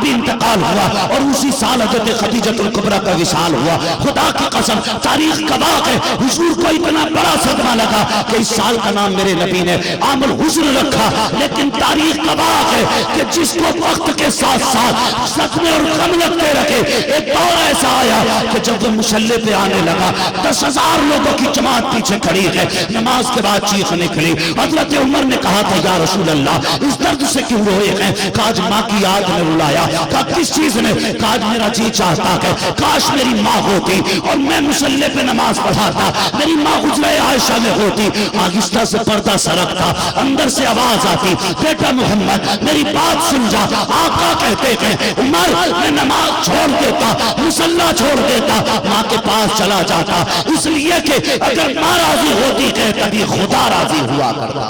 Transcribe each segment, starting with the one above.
भी इंतकाल हुआ और उसी साल हज़रत खदीजतुल कुबरा का विसाल हुआ। खुदा की कसम तारीख गवाह है, हुजूर को इतना बड़ा सदमा लगा कि इस साल का नाम मेरे नबी ने आमुल हुज़्न रखा। लेकिन तारीख गवाह है कि जिसको वक्त के साथ साथ सदमे और गम लगते रखे, एक दौर ऐसा आया कि जब वो मुसल्ले पे आने लगा 10,000 लोगों की जमात पीछे खड़ी है। नमाज के बाद चीख निकली। हजरत उमर ने कहा था या रसूल अल्लाह इस दर्द से क्यों रोए हैं? काज माँ की याद में रुलाया। कहा किस चीज ने? काज मेरा जी चाहता है काश मेरी माँ होती और मैं मुसल्ले पे नमाज पढ़ाता, मेरी माँ हुज्रे आयशा में होती। आहिस्ता से पर्दा सरकता, अंदर से आवाज आती, बेटा मोहम्मद मेरी बात सुन जा। आका कहते हैं उमर मैं नमाज छोड़ देता, मुसल्ला छोड़ देता, माँ के पास चला जाता, इसलिए कि अगर माँ राजी होती है तभी खुदा राजी हुआ करता।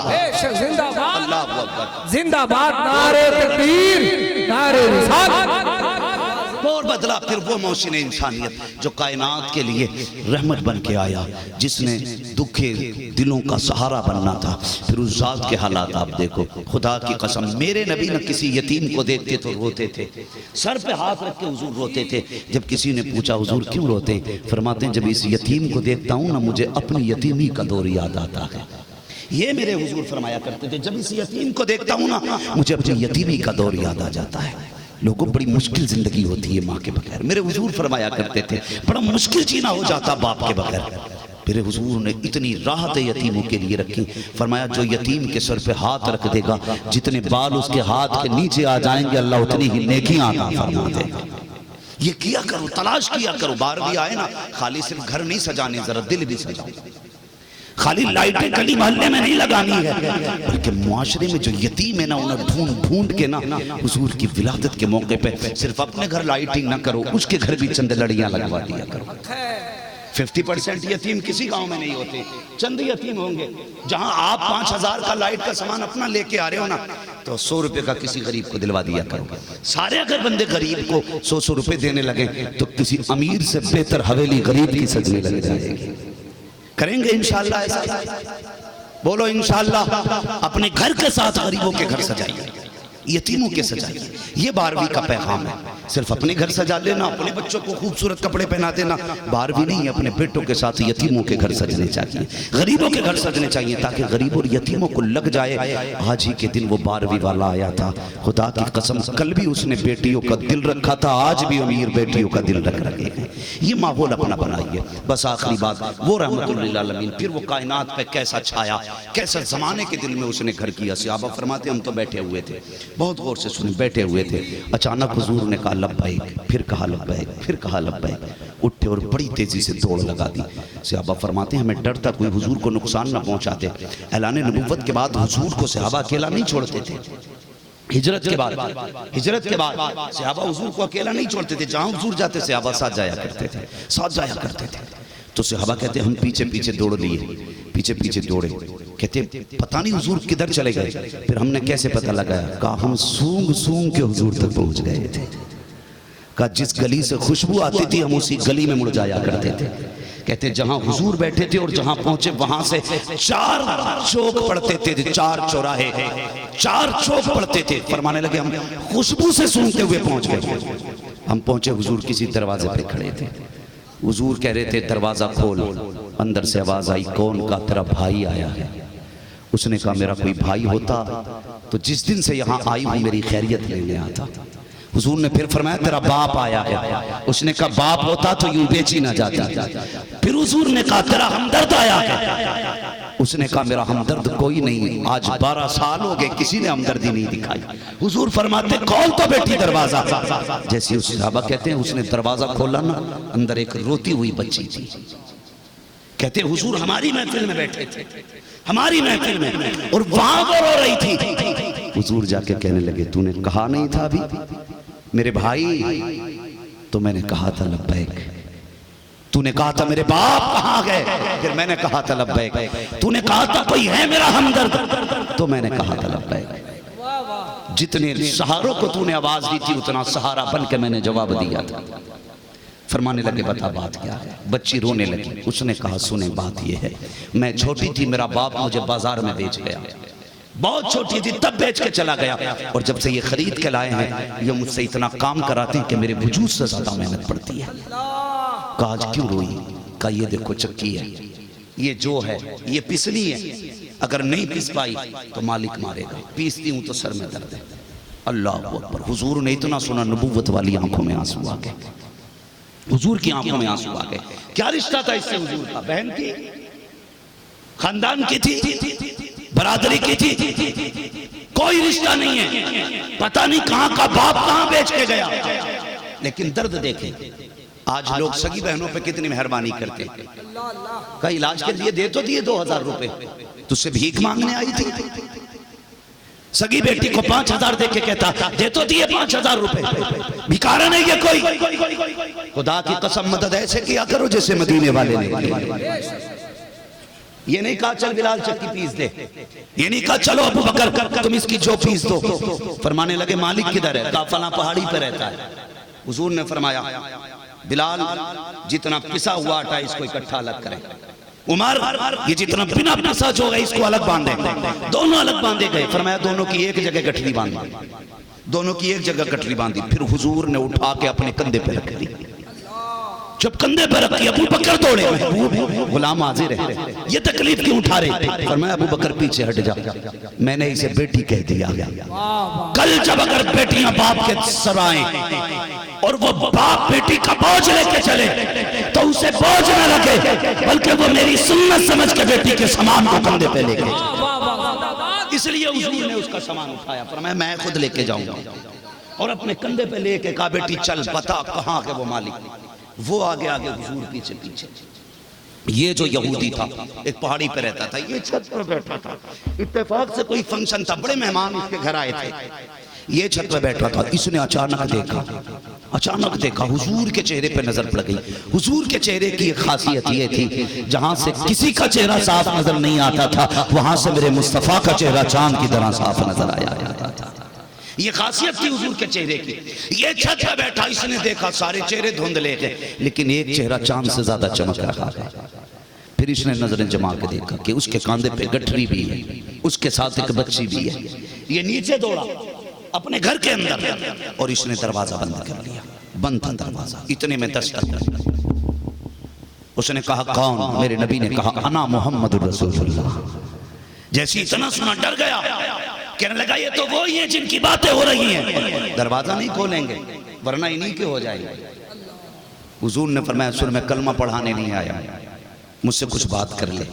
जिंदाबाद जिंदाबाद, नारे तकबीर, नारे रिसालत। और बदला फिर वो मौसिन इंसानियत जो कायनात के लिए रहमत बन के आया, जिसने दुखे दिलों का सहारा बनना था। फिर उस जात के हालात आप देखो। खुदा की कसम मेरे नबी न किसी यतीम को देखते तो रोते थे, सर पे हाथ रख के हुजूर रोते थे। जब किसी ने पूछा हुजूर क्यों रोते, फरमाते हैं जब इस यतीम को देखता हूँ ना मुझे अपनी यतीमी का दौर याद आता है। ये मेरे हुजूर फरमाया करते थे, जब इस यतीम को देखता हूँ ना मुझे अपनी यतीमी का दौर याद आ जाता है। लोगों बड़ी मुश्किल जिंदगी होती है माँ के बगैर। मेरे हुजूर फरमाया करते थे बड़ा मुश्किल जीना हो जाता बाप के बगैर। मेरे हुजूर ने इतनी राहत यतीमों के लिए रखी। फरमाया जो यतीम के सर पे हाथ रख देगा, जितने बाल उसके हाथ के नीचे आ जाएंगे अल्लाह उतनी ही नेकियां अता फरमा देगा। ये किया करो, तलाश किया करो। बाहर भी आए ना, खाली सिर्फ घर नहीं सजाने, जरा दिल भी सजाओ। खाली लाइटें गली मोहल्ले में नहीं लगानी है, बल्कि मुआशरे में जो यतीम है ना उन्हें ढूंढ ढूंढ के ना हुजूर की विलादत के मौके पे सिर्फ अपने घर लाइटिंग ना करो, उसके घर भी चंद लड़ियां लगवा दिया करो। 50% यतीम किसी गांव में नहीं होते, चंद यतीम होंगे। जहां आप 5,000 का लाइट का सामान अपना लेके आ रहे हो ना, तो 100 रुपए का किसी गरीब को दिलवा दिया करो। सारे अगर बंदे गरीब को 100 रुपए देने लगे तो किसी अमीर से बेहतर हवेली गरीब की सजने लग जाएगी। करेंगे इंशाअल्लाह ऐसा? बोलो इंशाअल्लाह। अपने घर के साथ गरीबों के घर सजाइए, यतीमों के सजाइए। ये 12वीं का पैगाम है। सिर्फ अपने घर सजा लेना, अपने बच्चों को खूबसूरत कपड़े पहना देना 12वीं नहीं है। अपने बेटों के साथ यतीमों के घर सजने चाहिए, गरीबों के घर सजने चाहिए, ताकि गरीबों और यतीमों को लग जाए आज ही के दिन वो 12वीं वाला आया था। खुदा की कसम कल भी उसने बेटियों का दिल रखा था, आज भी अमीर बेटियों का दिल रख रहे हैं। ये माहौल अपना बनाइए। बस आखिरी बात, वो रहमतुल लिल आलमीन फिर वो कायनात पे कैसा छाया, कैसा जमाने के दिल में उसने घर किया। सहाबा फरमाते हम तो बैठे हुए थे, बहुत गौर से सुने, बैठे हुए थे, अचानक हुजूर ने कहा लब्बैक, फिर कहा लब्बैक, फिर कहा लब्बैक। उठे और बड़ी तेजी से दौड़ लगा दी। सहाबा फरमाते हमें डर था कोई हुजूर को नुकसान ना पहुंचाते। ऐलान नबुव्वत के बाद हुजूर को सहाबा अकेला नहीं छोड़ते थे। हिजरत के बाद सहाबा हुजूर को अकेला नहीं छोड़ते थे। जहां हुजूर जाते सहाबा साथ जाया करते थे, साथ जाया करते थे। तो सहाबा कहते हम पीछे पीछे दौड़ लिए, पीछे पीछे दौड़े। कहते पता नहीं हुजूर किधर चले गए। फिर हमने कैसे पता लगाया? कहा हम सूंघ सूंघ के हुजूर तक पहुंच गए थे। कहा जिस गली से खुशबू आती थी हम उसी गली में मुड़ जाया करते थे। कहते जहां हुजूर बैठे थे और जहां पहुंचे वहां से 4 चौक पड़ते थे, 4 चौराहे, 4 चौक पड़ते थे। फरमाने लगे हम खुशबू से सूंघते हुए पहुंच गए। हम पहुंचे, हुजूर किसी दरवाजे पे खड़े थे। हुजूर कह रहे थे दरवाजा खोल। अंदर से आवाज आई कौन? का तेरा भाई आया है। उसने कहा मेरा कोई भाई होता तो जिस दिन से यहाँ आई हूँ मेरी खैरियत लेने आता। हुजूर ने फिर फरमाया तेरा बाप आया है। उसने कहा बाप होता तो यूं बेची ना जाता। फिर हुजूर ने कहा तेरा हमदर्द आया है। उसने कहा मेरा हमदर्द कोई नहीं, आज 12 साल हो गए किसी ने हमदर्दी नहीं दिखाई। हुजूर फरमाते खोल तो बेटी दरवाजा। जैसे उस सहाबा कहते हैं उसने दरवाजा खोला ना, अंदर एक रोती हुई बच्ची थी। कहते हुजूर हमारी महफिल में बैठे थे, हमारी महफिल में, और वहां वो रो रही थी। हुजूर जाके कहने लगे तूने कहा नहीं था अभी मेरे भाई? तो मैंने कहा था लब्बैक। तूने कहा था मेरे बाप कहाँ गए? फिर मैंने कहा था लब्बैक। तूने कहा था कोई है मेरा हमदर्द? तो मैंने कहा था लब्बैक। जितने सहारों को तूने आवाज दी थी उतना सहारा बन के मैंने जवाब दिया था। फरमाने लगे बता बात क्या है? बच्ची रोने लगी। उसने कहा सुने बात यह है, मैं छोटी थी, मेरा बाप मुझे बाजार में बेच गया। बहुत छोटी थी तब बेच के चला गया, और जब से ये खरीद के लाए हैं ये मुझसे इतना काम कराते हैं कि मेरे वजूद से ज्यादा मेहनत पड़ती है। कहा आज क्यों रोई? कहा ये देखो चक्की है, ये जो है ये पिसनी है, अगर नहीं पिस पाई तो मालिक मारेगा, पीसती हूं तो सर में दर्द है। अल्लाह अकबर। हुजूर ने इतना सुना, नबूवत वाली आंखों में आंसू आ गए, हुजूर की आंखों में आंसू आ गए। क्या रिश्ता था इससे हुजूर का? बहन की, खानदान की थी, बरादरी की थी, कोई रिश्ता नहीं है। पता नहीं कहां का बाप कहां बेच के गया, लेकिन दर्द देखें आज लोग सगी बहनों पे कितनी मेहरबानी करते हैं। का इलाज के लिए दे तो दिए 2000 रुपए, तुझसे भीख मांगने आई थी। सगी बेटी को 5000 दे के कहता दे तो दिए 5000 रुपए, भिखारन है ये कोई? खुदा की कसम मदद ऐसे किया करो जैसे मदीने वाले ने। ये नहीं कहा चल बिलाल चक्की पीस दे, ये नहीं कहा चलो अबू बकर तुम इसकी जो पीस दो। फरमाने लगे मालिक किधर है? कहा फला पहाड़ी पर रहता है। हुजूर ने फरमाया बिलाल जितना पिसा हुआ आटा इसको इकट्ठा अलग करें, उमर ये जितना बिना पिसा जो है इसको अलग बांधे। दोनों अलग बांधे गए। फरमाया दोनों की एक जगह गठरी बांधी, दोनों की एक जगह गठरी बांधी। फिर हुजूर ने उठा के अपने कंधे पे रख दी। जब कंधे पर रखी अबू बकर दौड़े, गुलाम हाजिर है, ये तकलीफ क्यों उठा रहे? फरमाया अबू बकर पीछे हट जा, मैंने इसे बेटी कह दिया। कल जब अगर बेटियां बाप के सर आए और वो बाप बेटी का बोझ लेके चले तो उसे बोझ न लगे, बल्कि वो मेरी सुन्नत समझ के बेटी के सामान को कंधे पे लेके, इसलिए हुजूर ने उसका सामान उठाया। फरमाया मैं खुद लेके जाऊंगा, और अपने कंधे पे लेके कहा बेटी चल बता कहां के वो मालिक। वो आगे आगे हुजूर पीछे पीछे। ये जो यहूदी था एक पहाड़ी पे रहता था, ये छत पर बैठा था। इत्तेफाक से कोई फंक्शन था, बड़े मेहमान इसके घर आए थे, ये छत पर बैठा था। इसने अचानक देखा हुजूर के चेहरे पे नजर पड़ गई। हुजूर के चेहरे की एक खासियत ये थी, जहां से किसी का चेहरा साफ नजर नहीं आता था वहां से मेरे मुस्तफा का चेहरा चांद की तरह साफ नजर आया था। ये खासियत थी हुजूर के चेहरे की। ये छत पे बैठा, इसने देखा सारे चेहरे धुंधले थे, लेकिन एक चेहरा चांद से ज्यादा चमक रहा है। फिर इसने नजरें जमा के देखा कि उसके कांधे पे गठरी भी है, उसके साथ एक बच्ची भी है। ये नीचे दौड़ा अपने घर के अंदर, और इसने दरवाजा बंद कर लिया। बंद था दरवाजा, इतने में दस्तक। उसने कहा कौन? मेरे नबी ने कहा अना मोहम्मद रसूलुल्लाह। जैसे इतना सुना डर गया, कहने लगा ये तो वो ही है जिनकी बातें हो रही हैं। दरवाजा नहीं खोलेंगे वरना इन्हीं के हो जाएंगे। हुजूर ने फरमाया सुन मैं कलमा पढ़ाने नहीं आया, मुझसे कुछ बात कर ले,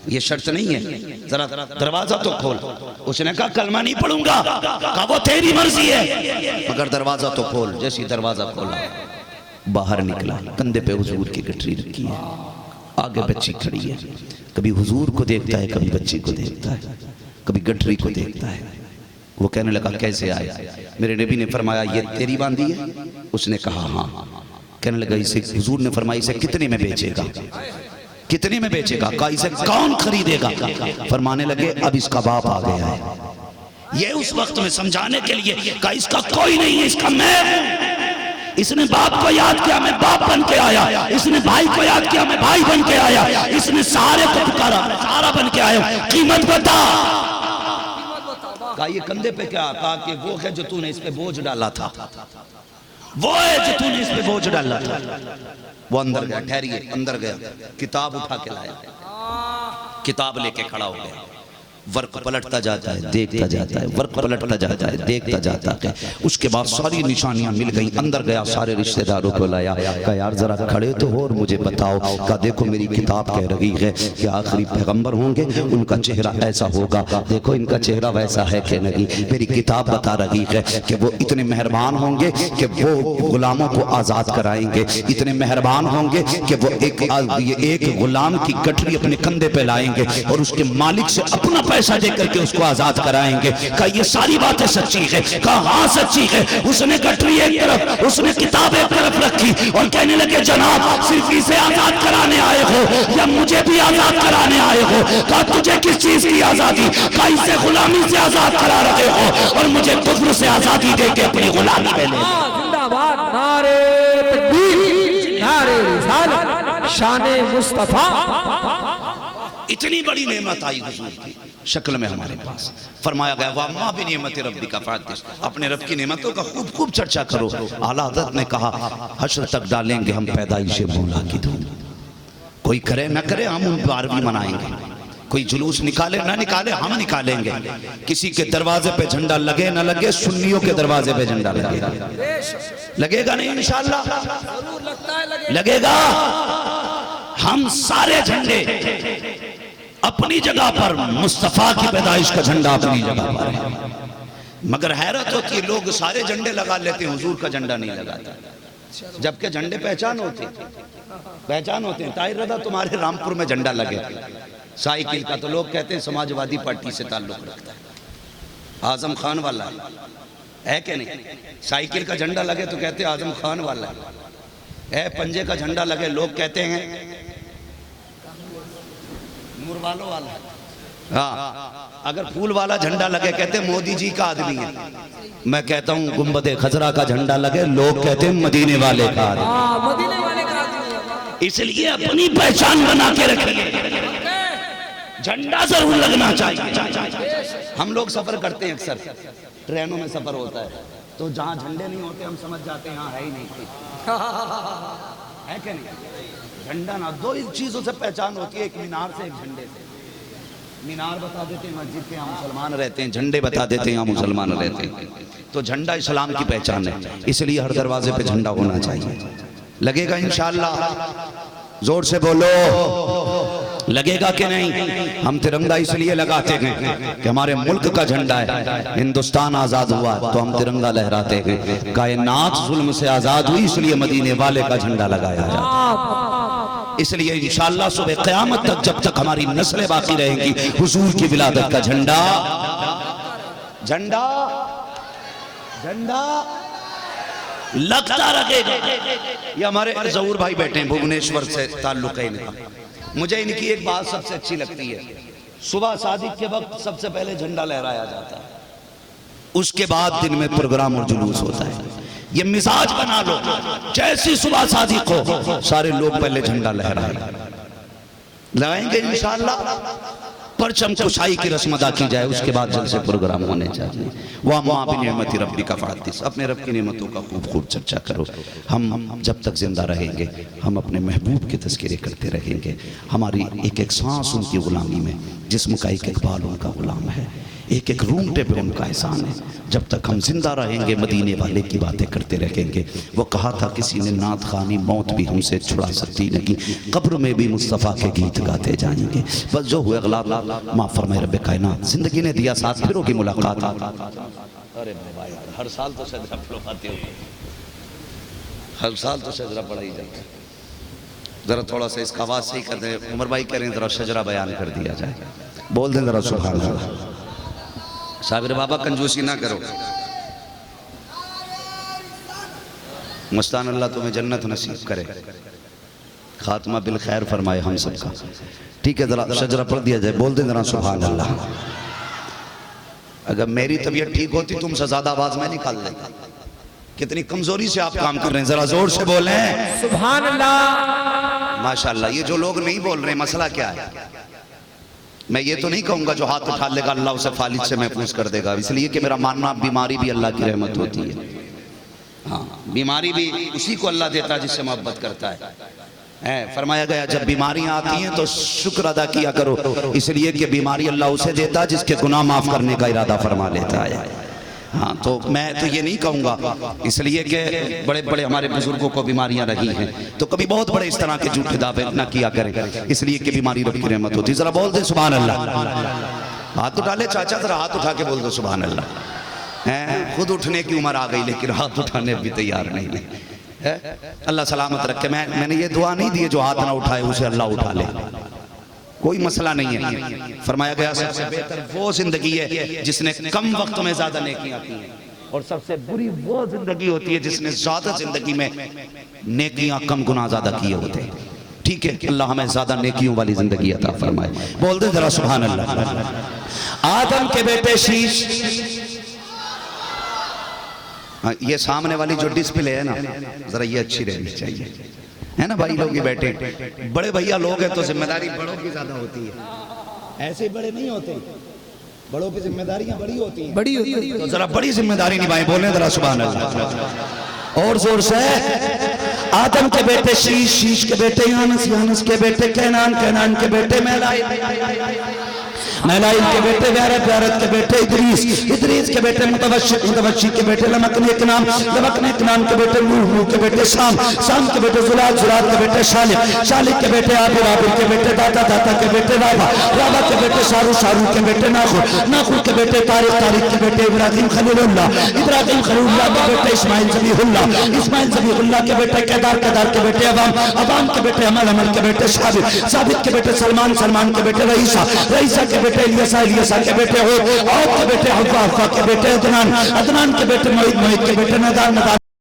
ये शर्त नहीं है, जरा दरवाजा तो खोल। उसने कहा कलमा नहीं पढ़ूंगा। कहा वो तेरी मर्जी है, मगर दरवाजा तो खोल। जैसे दरवाजा खोला बाहर निकला, कंधे पे हुजूर की गठरी रखी है, आगे बच्ची खड़ी है। कभी हुजूर को देखता है, कभी बच्ची को देखता है, कभी गठरी को देखता है। वो कहने लगा कैसे आया? मेरे नबी ने फरमाया ये तेरी बांधी है? उसने कहा हाँ। कहने लगा इसे, हुजूर ने फरमाया इसे कितने में बेचेगा? कितने में बेचेगा? कहा इसे कौन खरीदेगा? फरमाने लगे अब इसका बाप आ गया है। ये उस वक्त में समझाने के लिए कहा इसका कोई नहीं है, इसका मैं हूं। इसने बाप को याद किया, मैं बाप बन के आया। इसने भाई को याद किया, मैं भाई बन के आया। इसने सारे को पुकारा, सारा बन के आया। कीमत बता। कहा ये कंधे पे क्या? कहा कि वो है जो तूने इस पे बोझ डाला था, वो है जो तूने इस पे बोझ डाला था। वो अंदर गया, ठहरिए, अंदर गया, किताब उठा के लाया, किताब लेके खड़ा हो गया। वर्क पलटता जाता है, देखता जाता है, वर्क पलटता जाता है, देखता जाता है। उसके बाद सारी निशानियां मिल गई। अंदर गया, सारे रिश्तेदारों को लाया। कहा यार जरा खड़े तो हो और मुझे बताओ। कहा देखो मेरी किताब कह रही है कि आखिरी पैगंबर होंगे उनका चेहरा ऐसा होगा, देखो इनका चेहरा वैसा है कि नहीं। मेरी किताब बता रही है कि वो इतने मेहरबान होंगे कि वो गुलामों को आजाद कराएंगे, इतने मेहरबान होंगे कि वो एक गुलाम की गठरी अपने कंधे पे लाएंगे और उसके मालिक से अपना पैसा दे करके उसको आजाद कराएंगे। कहा ये सारी बातें सच्ची है? कहा हाँ सच्ची है। उसने गठरी एक तरफ, उसने किताब एक तरफ रखी और कहने लगे जनाब सिर्फ इसे आजाद कराने आए हो या मुझे भी आजाद कराने आए हो? कहा तुझे किस चीज की आजादी? कहा इसे गुलामी से आजाद करा रहे हो और मुझे कुफ्र से आजादी दे के अपनी गुलामी में ले। जिंदाबाद, नारे तकबीर, नारे रिसालत, शान मुस्तफा। इतनी बड़ी नेमत आई हुजूर की शक्ल में हमारे पास। फरमाया गया वम्मा भी नेमत रब्बी का फातिश, अपने रब की नेमतों का खूब खूब चर्चा करो। आला हज़रत ने कहा हश्र तक डालेंगे हम पैदाइश मौला की धूम, कोई करे न करे हम उन पर भी मनाएंगे, कोई जुलूस निकाले ना निकाले हम निकालेंगे। किसी के दरवाजे पे झंडा लगे ना लगे, सुन्नियों के दरवाजे पे झंडा लगेगा, लगेगा नहीं इंशाअल्लाह, लगेगा। हम सारे झंडे अपनी जगह पर, मुस्तफा की पैदाइश का झंडा अपनी जगह पर है। मगर हैरत होती है लोग सारे झंडे लगा लेते हैं, हुजूर का झंडा नहीं लगाता, जबकि झंडे पहचान होते हैं। ताहिर रज़ा तुम्हारे रामपुर में झंडा लगे साइकिल का, तो लोग कहते हैं समाजवादी पार्टी से ताल्लुक रखता है, आजम खान वाला है कि नहीं। साइकिल का झंडा लगे तो कहते हैं आजम खान वाला है। पंजे का झंडा लगे लोग कहते हैं मुरवालो वाला है। हाँ, अगर फूल वाला झंडा लगे कहते हैं मोदी जी का आदमी है। मैं कहता हूँ गुंबद खजरा का झंडा लगे लोग कहते हैं मदीने वाले का आदमी। इसलिए अपनी पहचान बना के रखिए, झंडा जरूर लगना चाहिए। हम लोग सफर करते हैं, अक्सर ट्रेनों में सफर होता है, तो जहाँ झंडे नहीं होते हम समझ जाते हैं यहाँ है ही नहीं, है क्या नहीं। झंडा ना, दो ही चीजों से पहचान होती है, एक मीनार से, एक झंडे से। मीनार बता देते हैं मस्जिद के यहाँ मुसलमान रहते हैं, झंडे बता देते हैं यहाँ मुसलमान रहते हैं। तो झंडा इस्लाम की पहचान है, इसलिए हर दरवाजे पे झंडा होना चाहिए। लगेगा इंशाअल्लाह, जोर से बोलो लगेगा कि नहीं। हम तिरंगा इसलिए लगाते हैं कि हमारे मुल्क का झंडा है, हिंदुस्तान आजाद हुआ तो हम तिरंगा लहराते हैं। कायनात जुल्म से आजाद हुई इसलिए मदीने वाले का झंडा लगाया जाता है। इसलिए इंशाअल्लाह सुबह क़यामत तक जब तक हमारी नस्लें बाकी रहेंगी, हुजूर की विलादत का झंडा झंडा झंडा लगता रहेगा। ये हमारे ज़हूर भाई बैठे हैं, भुवनेश्वर से ताल्लुक है इनका। मुझे इनकी एक बात सबसे अच्छी लगती है, सुबह सादिक के वक्त सबसे पहले झंडा लहराया जाता है, उसके बाद दिन में प्रोग्राम और जुलूस होता है। ये मिजाज बना लो, जैसी सुबह सादिक हो सारे लोग पहले झंडा लगाएंगे इंशाअल्लाह। परचम कुशाई की रस्म अदा की जाए, उसके बाद जलसे प्रोग्राम होने चाहिए। वह माँ भी नेमती रब्बी का फातिश, अपने रब की नेमतों का खूब खूब चर्चा करो। हम जब तक जिंदा रहेंगे हम अपने महबूब के तज़किरे करते रहेंगे। हमारी एक एक सांस उनकी गुलामी में, जिस्म का एक एक बाल उनका गुलाम है, एक एक रूंगटे पे उनका एहसान है। जब तक हम जिंदा रहेंगे मदीने वाले की बातें करते रहेंगे। वो कहा था किसी ने, नात खानी मौत भी हमसे छुड़ा सकती नहीं, कब्र में भी मुस्तफ़ा के गीत गाते जाएंगे। बस जो हुए अगला माफ़ फरमाए रब्बे कायनात, जिंदगी ने दिया साथ फिर होगी मुलाकात। अरे भाई हर साल तो सजरा पढ़वाते हो, हर साल तो सजरा पढ़ा ही जाता है। जरा थोड़ा सा इसका आवाज़ सही कर दें, उमर भाई कह रहे हैं जरा शजरा बयान कर दिया जाए, बोल दें जरा सुभान अल्लाह। साबिर बाबा कंजूसी ना करो, मस्तान अल्लाह तुम्हें जन्नत नसीब करे, खात्मा बिल खैर फरमाए हम सबका। ठीक है, जरा शजरा पढ़ दिया जाए, बोल दें जरा सुभान अल्लाह। अगर मेरी तबीयत ठीक होती तुमसे ज्यादा आवाज में निकाल लेता। कितनी कमजोरी से आप काम कर रहे हैं, जरा जोर से बोलें सुभान अल्लाह। माशाअल्लाह। ये जो लोग नहीं बोल रहे मसला क्या है? मैं ये तो नहीं कहूंगा जो हाथ उठा लेगा अल्लाह उसे फालिज से महफूज कर देगा, इसलिए कि मेरा मानना बीमारी भी अल्लाह की रहमत होती है। हाँ, बीमारी भी उसी को अल्लाह देता है जिससे मोहब्बत करता है। फरमाया गया जब बीमारियां आती हैं तो शुक्र अदा किया करो, इसलिए कि बीमारी अल्लाह उसे देता है जिसके गुनाह माफ करने का इरादा फरमा लेता है। हाँ, तो मैं तो ये नहीं कहूँगा, इसलिए कि बड़े बड़े हमारे बुजुर्गों को बीमारियां रही हैं, तो कभी बहुत बड़े इस तरह के झूठे दावे ना किया करें, इसलिए कि बीमारी रब की रहमत होती है। जरा बोल दे सुभान अल्लाह। हाथ उठा ले चाचा, जरा हाथ उठा के बोल दो सुभान अल्लाह। हैं, खुद उठने की उम्र आ गई लेकिन हाथ उठाने भी तैयार नहीं है। अल्लाह सलामत रखे। मैंने ये दुआ नहीं दी है जो हाथ ना उठाए उसे अल्लाह उठा ले, कोई मसला नहीं है। फरमाया गया सबसे बेहतर वो जिंदगी है जिसने कम वक्त में ज्यादा नेकियां की हैं, और सबसे बुरी वो जिंदगी होती है जिसने ज्यादा जिंदगी में नेकियां कम गुनाह ज्यादा किए होते हैं। ठीक है, अल्लाह हमें ज्यादा नेकियों वाली जिंदगी अता फरमाए। बोल दे जरा सुभान अल्लाह। आदम के बेटे शीश, ये सामने वाली जो डिस्प्ले है ना, जरा ये अच्छी रहनी चाहिए। है ना भाई लोग ही बैठे, बड़े भैया लोग हैं तो जिम्मेदारी बड़ों की ज्यादा होती है, ऐसे बड़े नहीं होते, बड़ों की जिम्मेदारियां बड़ी होती हैं, बड़ी होती है। तो जरा बड़ी जिम्मेदारी निभाएं, बोले जरा सुभान अल्लाह और जोर से। आदम के बेटे शीश, शीश के बेटे यानस, यानस के बेटे कैनान, कैनान के बेटे मैलाइल, मैलाइल के बेटे व्यारत, व्यारत के बेटे इदरीस, इदरीस के बेटे मुतवश्शी, मुतवश्शी के बेटे लमकने के नाम, लमकने के नाम के बेटे नूह, नूह के बेटे शाम, शाम के बेटे जुलाल, जुलाल के बेटे शालिक, शालिक के बेटे आबिर, आबिर के बेटे दाता, दाता के बेटे राबा, राबा के बेटे शारू, शारू के बेटे नाखुर, नाखुर के बेटे तारिक, तारिक के बेटे इब्राहिम खलीलुल्लाह, इब्राहिम खलीलुल्लाह के बेटे इस्माइल ज़बीहुल्लाह, इस्माइल ज़बीहुल्लाह के बेटे केदार, केदार के बेटे अवाम, अवाम के बेटे अमल, अमल के बेटे साबित, साबित के बेटे सलमान, सलमान के बेटे रईसा, रईसा के बेटे इलियासा, इलियासा के बेटे हो, औद के बेटे हव्वा, हव्वा के बेटे अदनान, अदनान के बेटे मोहित, मोहित के बेटे नदान, नदान